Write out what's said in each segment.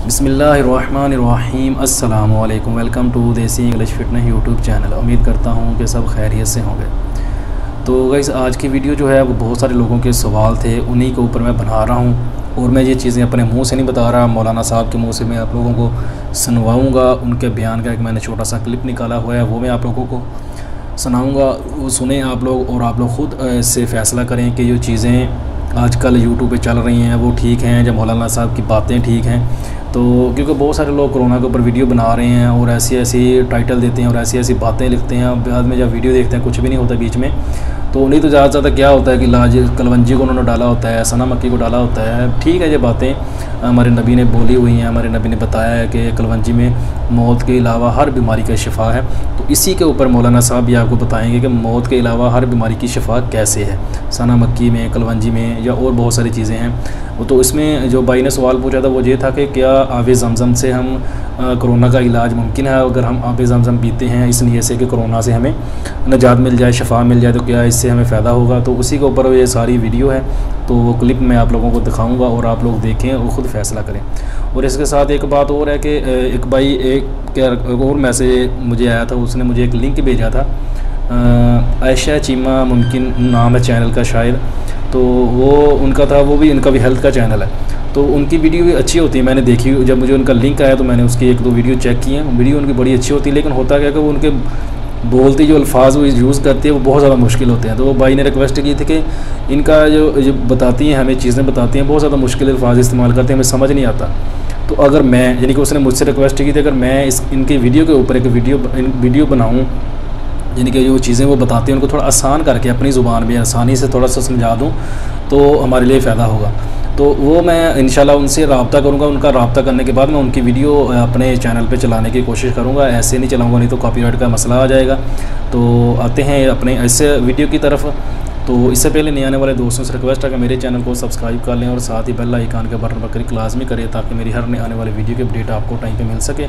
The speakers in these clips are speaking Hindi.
बिस्मिल्लाहिर्रहमानिर्रहीम अस्सलामु अलैकुम। वेलकम टू देसी इंग्लिश फिटनेस यूट्यूब चैनल। उम्मीद करता हूँ कि सब खैरियत से होंगे। तो गाइस आज की वीडियो जो है वो बहुत सारे लोगों के सवाल थे, उन्हीं के ऊपर मैं बना रहा हूँ और मैं ये चीज़ें अपने मुंह से नहीं बता रहा, मौलाना साहब के मुंह से मैं आप लोगों को सुनवाऊँगा। उनके बयान का एक मैंने छोटा सा क्लिप निकाला हुआ है, वो मैं आप लोगों को सुनाऊँगा। वो सुने आप लोग और आप लोग ख़ुद इससे फ़ैसला करें कि ये चीज़ें आजकल यूट्यूब पे चल रही हैं वो ठीक हैं, जब मौलाना साहब की बातें ठीक हैं। तो क्योंकि बहुत सारे लोग कोरोना के ऊपर वीडियो बना रहे हैं और ऐसी ऐसी टाइटल देते हैं और ऐसी ऐसी बातें लिखते हैं, बाद में जब वीडियो देखते हैं कुछ भी नहीं होता बीच में। तो नहीं तो ज़्यादा से ज़्यादा क्या होता है कि लाज कलवंजी को उन्होंने डाला होता है, सना मक्की को डाला होता है। ठीक है, ये बातें हमारे नबी ने बोली हुई हैं, हमारे नबी ने बताया है कि कलवंजी में मौत के अलावा हर बीमारी का शिफा है। तो इसी के ऊपर मौलाना साहब भी आपको बताएंगे कि मौत के अलावा हर बीमारी की शिफा कैसे है, सना मक्की में, कलवंजी में या और बहुत सारी चीज़ें हैं। तो इसमें जो भाई ने सवाल पूछा था वो ये था कि क्या आब ज़मज़म से हम कोरोना का इलाज मुमकिन है? अगर हम आब ज़मज़म पीते हैं इस नीयत से कि कोरोना से हमें निजात मिल जाए, शफा मिल जाए, तो क्या इससे हमें फ़ायदा होगा? तो उसी के ऊपर ये सारी वीडियो है, तो वो क्लिप मैं आप लोगों को दिखाऊंगा और आप लोग देखें और ख़ुद फ़ैसला करें। और इसके साथ एक बात और है कि एक भाई एक और मैसेज मुझे आया था, उसने मुझे एक लिंक भेजा था, आयशा चीमा मुमकिन नाम है चैनल का शायद। तो वो उनका था, वो भी इनका भी हेल्थ का चैनल है। तो उनकी वीडियो भी अच्छी होती है, मैंने देखी। जब मुझे उनका लिंक आया तो मैंने उसकी एक दो वीडियो चेक की हैं। वीडियो उनकी बड़ी अच्छी होती है, लेकिन होता क्या कि वो उनके बोलती जो अल्फाज वो यूज़ करती है वो बहुत ज़्यादा मुश्किल होते हैं। तो वो भाई ने रिक्वेस्ट की थी कि इनका जो बताती हैं, हमें चीज़ें बताती हैं, बहुत ज़्यादा मुश्किल अल्फाज इस्तेमाल करते हैं, हमें समझ नहीं आता। तो अगर मैं, यानी कि उसने मुझसे रिक्वेस्ट की थी, अगर मैं इनकी वीडियो के ऊपर एक वीडियो बनाऊँ, यानी कि जो चीज़ें वो बताते हैं उनको थोड़ा आसान करके अपनी ज़ुबान में आसानी से थोड़ा सा समझा दूँ तो हमारे लिए फ़ायदा होगा। तो वो मैं इंशाल्लाह उनसे रब्ता करूँगा। उनका रब्ता करने के बाद मैं उनकी वीडियो अपने चैनल पे चलाने की कोशिश करूँगा। ऐसे नहीं चलाऊँगा, नहीं तो कॉपीराइट का मसला आ जाएगा। तो आते हैं अपने ऐसे वीडियो की तरफ। तो इससे पहले नए आने वाले दोस्तों से रिक्वेस्ट है कि मेरे चैनल को सब्सक्राइब कर लें और साथ ही बेल आइकन के बटन पर क्लिक लाजमी करें, ताकि मेरी हर नए आने वाली वीडियो की अपडेट आपको टाइम पे मिल सके।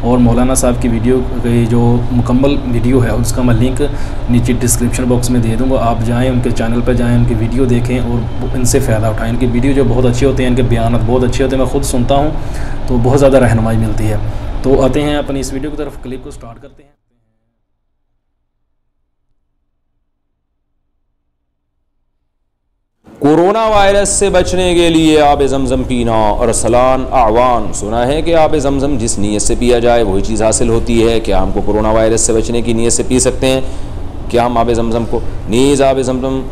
और मौलाना साहब की वीडियो की जो मुकम्मल वीडियो है उसका मैं लिंक नीचे डिस्क्रिप्शन बॉक्स में दे दूँगा। आप जाएँ, उनके चैनल पर जाएँ, उनकी वीडियो देखें और इनसे फ़ायदा उठाएँ। इनकी वीडियो जो बहुत अच्छे होते हैं, इनके बयान बहुत अच्छे होते हैं, मैं ख़ुद सुनता हूँ तो बहुत ज़्यादा रहनुमाई मिलती है। तो आते हैं अपनी इस वीडियो की तरफ, क्लिप को स्टार्ट करते हैं। कोरोना वायरस से बचने के लिए आब ज़मज़म पीना और सलान आवान। सुना है कि आब ज़मज़म जिस नीयत से पिया जाए वही चीज़ हासिल होती है। क्या हमको कोरोना वायरस से बचने की नीयत से पी सकते हैं? क्या हम आब ज़मज़म को नीज़ आब ज़मज़म,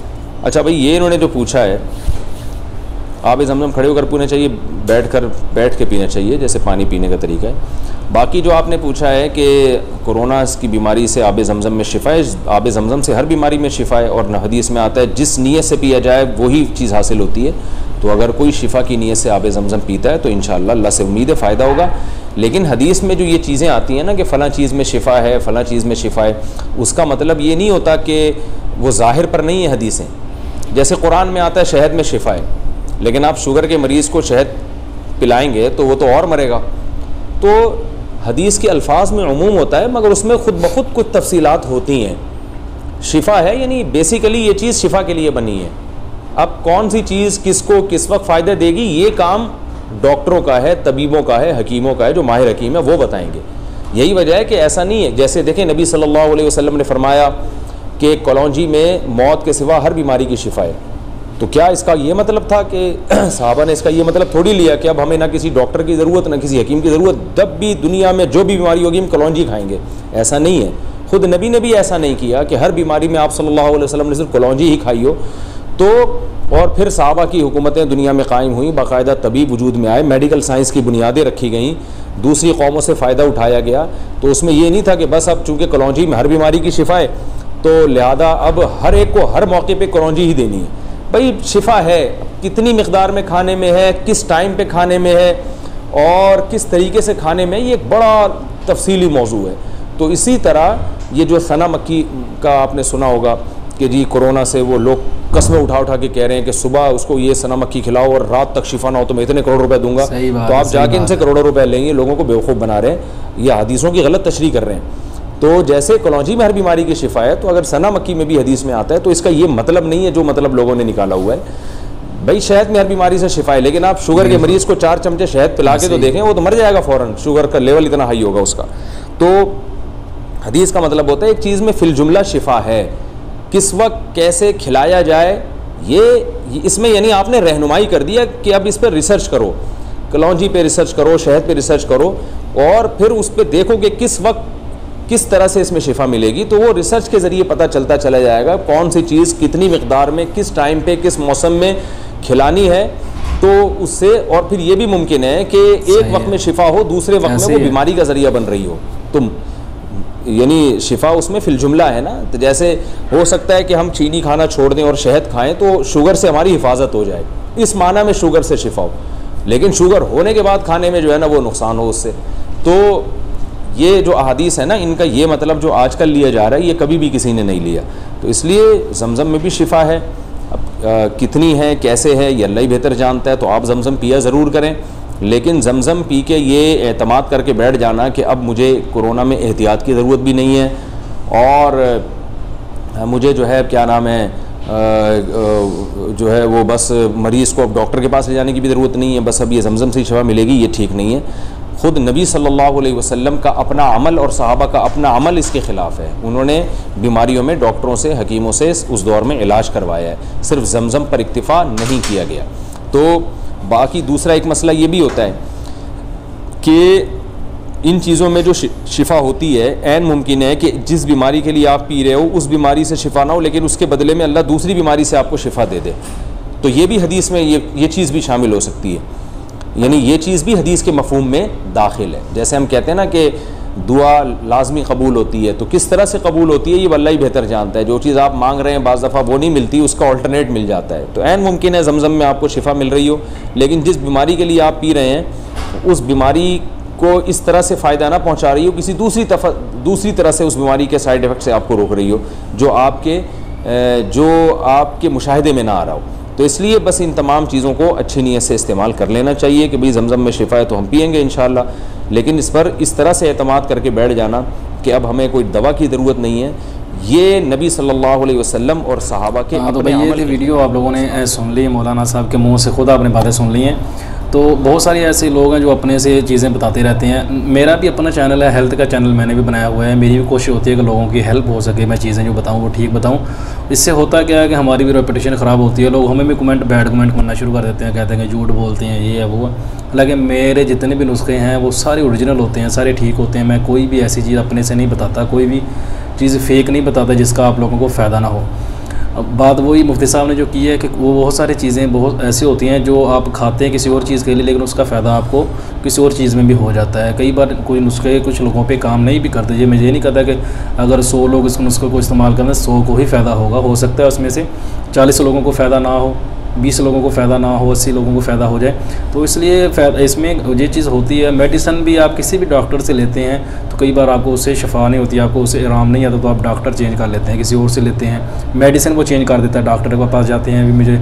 अच्छा भाई ये इन्होंने जो पूछा है, आब ज़मज़म खड़े होकर पीना चाहिए, बैठ के पीना चाहिए, जैसे पानी पीने का तरीका है। बाकी जो आपने पूछा है कि कोरोना की बीमारी से आब ज़मज़म में शिफा है, आब ज़मज़म से हर बीमारी में शिफा है और हदीस में आता है जिस नीयत से पिया जाए वही चीज़ हासिल होती है। तो अगर कोई शिफा की नीयत से आब ज़मज़म पीता है तो इंशाअल्लाह अल्लाह से उम्मीद है फ़ायदा होगा। लेकिन हदीस में जो ये चीज़ें आती हैं ना कि फ़लाँ चीज़ में शिफा है, फ़लाँ चीज़ में शिफा है, उसका मतलब ये नहीं होता कि वो ज़ाहिर पर नहीं है हदीसें। जैसे कुरान में आता है शहद में शिफा है, लेकिन आप शुगर के मरीज़ को शहद पिलाएंगे तो वो तो और मरेगा। तो हदीस के अल्फाज में उमूम होता है, मगर उसमें ख़ुद ब खुद कुछ तफसीलात होती हैं। शिफा है यानी बेसिकली ये चीज़ शिफा के लिए बनी है। अब कौन सी चीज़ किसको किस वक्त फ़ायदा देगी, ये काम डॉक्टरों का है, तबीबों का है, हकीमों का है, जो माहिर हकीम है वो बताएंगे। यही वजह है कि ऐसा नहीं है, जैसे देखें नबी सल्लल्लाहु अलैहि वसल्लम ने फरमाया कि कलौंजी में मौत के सिवा हर बीमारी की शिफा है। तो क्या इसका ये मतलब था कि साहबा ने इसका ये मतलब थोड़ी लिया कि अब हमें ना किसी डॉक्टर की ज़रूरत ना किसी हकीम की ज़रूरत, जब भी दुनिया में जो भी बीमारी होगी हम कलौंजी खाएंगे? ऐसा नहीं है। ख़ुद नबी ने भी ऐसा नहीं किया कि हर बीमारी में आप सल्लल्लाहु अलैहि वसल्लम ने सिर्फ कलौंजी ही खाई हो। तो और फिर साहबा की हुकूमतें दुनिया में कायम हुई, बाकायदा तबीब वजूद में आए, मेडिकल साइंस की बुनियादें रखी गईं, दूसरी कौमों से फ़ायदा उठाया गया। तो उसमें ये नहीं था कि बस अब चूँकि कलौंजी में हर बीमारी की शिफा है तो लिहाजा अब हर एक को हर मौके पर कलौंजी ही देनी है। भाई शिफा है, कितनी मिक़दार में खाने में है, किस टाइम पे खाने में है और किस तरीके से खाने में, ये एक बड़ा तफसीली मौजू है। तो इसी तरह ये जो सना मक्की का आपने सुना होगा कि जी कोरोना से वो लोग कस्में उठा उठा के कह रहे हैं कि सुबह उसको ये सना मक्की खिलाओ और रात तक शिफा ना हो तो मैं इतने करोड़ रुपए दूंगा। तो आप जाके इनसे करोड़ों रुपए लेंगे, लोगों को बेवकूफ़ बना रहे हैं, ये हदीसों की गलत तशरीह कर रहे हैं। तो जैसे कलौंजी में हर बीमारी की शिफा है, तो अगर सना मक्की में भी हदीस में आता है तो इसका ये मतलब नहीं है जो मतलब लोगों ने निकाला हुआ है। भाई शहद में हर बीमारी से शिफा है, लेकिन आप शुगर के मरीज़ को 4 चमचे शहद पिला के तो देखें, वो तो मर जाएगा फ़ौरन, शुगर का लेवल इतना हाई होगा उसका। तो हदीस का मतलब होता है एक चीज़ में फिल जुमला शिफा है, किस वक्त कैसे खिलाया जाए ये इसमें यानी आपने रहनुमाई कर दिया कि अब इस पर रिसर्च करो, कलौंजी पे रिसर्च करो, शहद पे रिसर्च करो, और फिर उस पर देखो कि किस वक्त किस तरह से इसमें शिफा मिलेगी। तो वो रिसर्च के ज़रिए पता चलता चला जाएगा कौन सी चीज़ कितनी मिकदार में, किस टाइम पे, किस मौसम में खिलानी है। तो उससे और फिर ये भी मुमकिन है कि एक वक्त में शिफा हो, दूसरे वक्त में वो बीमारी का ज़रिया बन रही हो। तो यानी शिफा उसमें फिल जुमला है ना। तो जैसे हो सकता है कि हम चीनी खाना छोड़ दें और शहद खाएं तो शुगर से हमारी हिफाजत हो जाए, इस माना में शुगर से शिफा हो, लेकिन शुगर होने के बाद खाने में जो है ना वो नुकसान हो उससे। तो ये जो अहादीस है ना, इनका ये मतलब जो आजकल लिया जा रहा है ये कभी भी किसी ने नहीं लिया। तो इसलिए जमज़म में भी शिफा है। अब कितनी है, कैसे है, ये अल्लाह ही बेहतर जानता है। तो आप जमज़म पिया ज़रूर करें, लेकिन जमज़म पी के ये एतमाद करके बैठ जाना कि अब मुझे कोरोना में एहतियात की ज़रूरत भी नहीं है और मुझे जो है क्या नाम है जो है वो बस मरीज़ को अब डॉक्टर के पास ले जाने की भी ज़रूरत नहीं है, बस अब ये जमज़म से ही शिफा मिलेगी, ये ठीक नहीं है। ख़ुद नबी सल्लल्लाहु अलैहि वसल्लम का अपना अमल और सहाबा का अपना अमल इसके ख़िलाफ़ है। उन्होंने बीमारियों में डॉक्टरों से, हकीमों से उस दौर में इलाज करवाया है, सिर्फ जमज़म पर इक्तिफ़ा नहीं किया गया। तो बाकी दूसरा एक मसला ये भी होता है कि इन चीज़ों में जो शिफा होती है, ऐन मुमकिन है कि जिस बीमारी के लिए आप पी रहे हो उस बीमारी से शिफा ना हो, लेकिन उसके बदले में अल्लाह दूसरी बीमारी से आपको शिफा दे दे। तो ये भी हदीस में ये चीज़ भी शामिल हो सकती है, यानी ये चीज़ भी हदीस के मफ़हूम में दाखिल है। जैसे हम कहते हैं ना कि दुआ लाजमी कबूल होती है, तो किस तरह से कबूल होती है ये अल्लाह ही बेहतर जानता है। जो चीज़ आप मांग रहे हैं बाज़ दफ़ा वो नहीं मिलती, उसका अल्टरनेट मिल जाता है। तो ऐन मुमकिन है ज़मज़म में आपको शिफा मिल रही हो, लेकिन जिस बीमारी के लिए आप पी रहे हैं उस बीमारी को इस तरह से फ़ायदा ना पहुँचा रही हो, किसी दूसरी तरह से उस बीमारी के साइड इफ़ेक्ट से आपको रोक रही हो जो आपके मुशाहिदे में ना आ रहा हो। तो इसलिए बस इन तमाम चीज़ों को अच्छी नीयत से इस्तेमाल कर लेना चाहिए कि भाई ज़मज़म में शिफा है तो हम पिएंगे इंशाअल्लाह, लेकिन इस पर इस तरह से एतमाद करके बैठ जाना कि अब हमें कोई दवा की ज़रूरत नहीं है, ये नबी सल्लल्लाहु अलैहि वसल्लम और सहाबा के तो भाई ये वीडियो आप लोगों ने सुन ली, मौलाना साहब के मुँह से खुद आपने बातें सुन ली हैं। तो बहुत सारे ऐसे लोग हैं जो अपने से चीज़ें बताते रहते हैं। मेरा भी अपना चैनल है, हेल्थ का चैनल मैंने भी बनाया हुआ है। मेरी भी कोशिश होती है कि लोगों की हेल्प हो सके, मैं चीज़ें जो बताऊं वो ठीक बताऊं। इससे होता क्या है कि हमारी भी रेपुटेशन ख़राब होती है, लोग हमें भी बैड कमेंट करना शुरू कर देते हैं, कहते हैं कि झूठ बोलते हैं, ये है वो है। हालांकि मेरे जितने भी नुस्खे हैं वो सारे ओरिजिनल होते हैं, सारे ठीक होते हैं। मैं कोई भी ऐसी चीज़ अपने से नहीं बताता, कोई भी चीज़ फेक नहीं बताता जिसका आप लोगों को फ़ायदा ना हो। अब बात वही मुफ्ती साहब ने जो की है कि वो बहुत सारी चीज़ें बहुत ऐसी होती हैं जो आप खाते हैं किसी और चीज़ के लिए, लेकिन उसका फ़ायदा आपको किसी और चीज़ में भी हो जाता है। कई बार कोई नुस्खे कुछ लोगों पे काम नहीं भी करते। ये मुझे नहीं कहता कि अगर 100 लोग इस नुस्खे को इस्तेमाल करें 100 को ही फ़ायदा होगा, हो सकता है उसमें से 40 लोगों को फ़ायदा ना हो, 20 लोगों को फ़ायदा ना हो, 80 लोगों को फ़ायदा हो जाए। तो इसलिए इसमें ये चीज़ होती है। मेडिसिन भी आप किसी भी डॉक्टर से लेते हैं तो कई बार आपको उससे शफा नहीं होती, आपको उससे आराम नहीं आता, तो आप डॉक्टर चेंज कर लेते हैं, किसी और से लेते हैं, मेडिसिन वो चेंज कर देता है। डॉक्टर के पास जाते हैं, अभी मुझे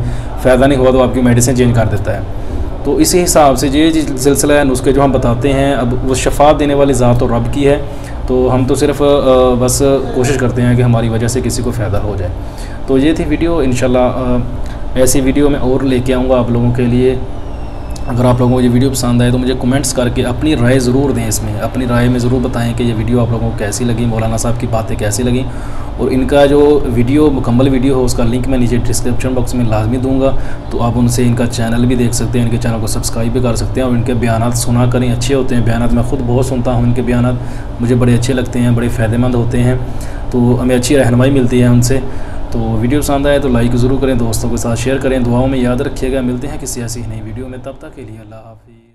फ़ायदा नहीं हुआ तो आपकी मेडिसिन चेंज कर देता है। तो इसी हिसाब से ये सिलसिला है, नुस्खे जो हम बताते हैं अब वो शफा देने वाली ज़ात तो रब की है। तो हम तो सिर्फ बस कोशिश करते हैं कि हमारी वजह से किसी को फ़ायदा हो जाए। तो ये थी वीडियो, इंशाल्लाह ऐसी वीडियो मैं और लेके आऊँगा आप लोगों के लिए। अगर आप लोगों को ये वीडियो पसंद आए तो मुझे कमेंट्स करके अपनी राय ज़रूर दें, इसमें अपनी राय में ज़रूर बताएं कि ये वीडियो आप लोगों को कैसी लगी, मौलाना साहब की बातें कैसी लगी। और इनका जो वीडियो मुकम्मल वीडियो हो उसका लिंक मैं नीचे डिस्क्रिप्शन बॉक्स में लाजमी दूंगा, तो आप उनसे इनका चैनल भी देख सकते हैं, इनके चैनल को सब्सक्राइब भी कर सकते हैं। और इनके बयानात सुना करें, अच्छे होते हैं बयानात, मैं ख़ुद बहुत सुनता हूँ इनके बयानात, मुझे बड़े अच्छे लगते हैं, बड़े फ़ायदेमंद होते हैं। तो हमें अच्छी रहनुमाई मिलती है उनसे। तो वीडियो पसंद आए तो लाइक ज़रूर करें, दोस्तों के साथ शेयर करें, दुआओं में याद रखिएगा। मिलते हैं किसी ऐसी नई वीडियो में, तब तक के लिए अल्लाह हाफ़िज़।